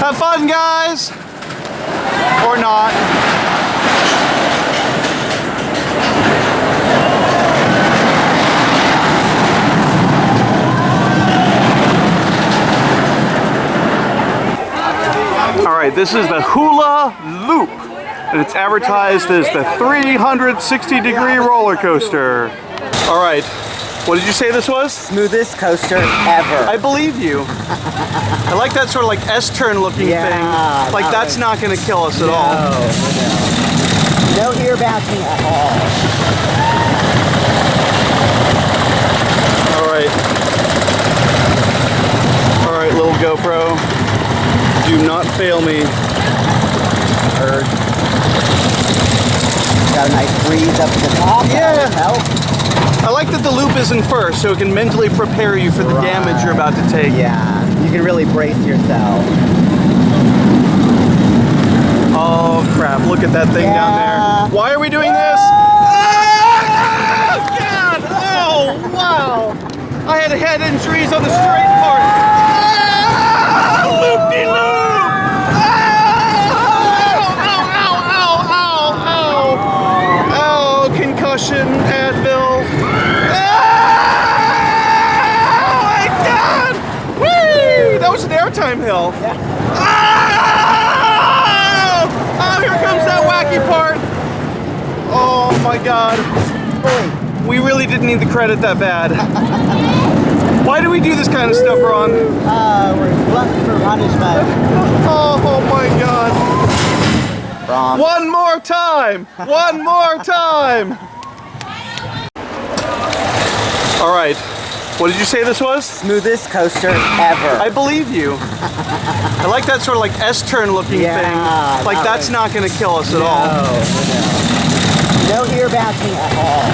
Have fun, guys! Or not. Alright, this is the Hoola Loop, and it's advertised as the 360-degree roller coaster. Alright, what did you say this was? Smoothest coaster ever. I believe you. I like that sort of like S-turn looking thing. Like that's not going to kill us at all. No ear bouncing at all. Alright, little GoPro. Do not fail me. Heard. Got a nice breeze up at the top. Yeah. Help. I like that the loop isn't first, so it can mentally prepare you for the damage you're about to take. Yeah, you can really brace yourself. Oh crap, look at that thing down there. Why are we doing this? Oh God! Oh wow! I had head injuries on the straight part. Loop-de-loop! Concussion, Advil. Oh my God! Whee! That was an airtime hill. Yeah. Oh, here comes that wacky part. Oh my God. We really didn't need the credit that bad. Why do we do this kind of stuff, Ron? We're glutton for punishment. Oh my God. Wrong. One more time! One more time! Alright, what did you say this was? Smoothest coaster ever. I believe you. I like that sort of like S-turn looking thing. Like that's not going to kill us at all. No ear bouncing at all.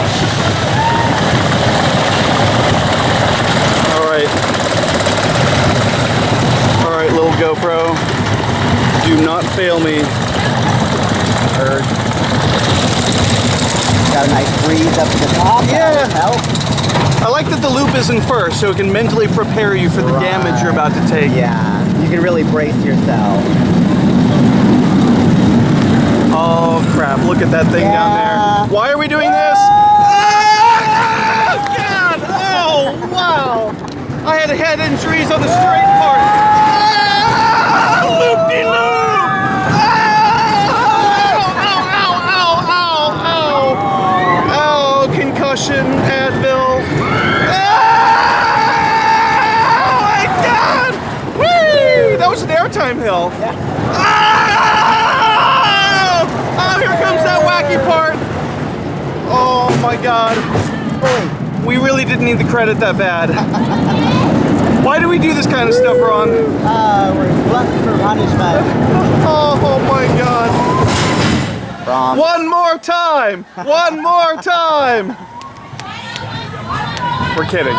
Alright, little GoPro. Do not fail me. Heard. Got a nice breeze up at the top. Yeah. Help. I like that the loop isn't first, so it can mentally prepare you for the damage you're about to take. Yeah, you can really brace yourself. Oh crap, look at that thing down there. Why are we doing this? Oh God! Oh wow! I had head injuries on the straight part. Loop-de-loop! Concussion, Advil. Oh my God! Whee! That was an airtime hill. Yeah. Oh, here comes that wacky part. Oh my God. We really didn't need the credit that bad. Why do we do this kind of stuff, Ron? We're glutton for punishment. Oh my God. Wrong. One more time! One more time! We're kidding.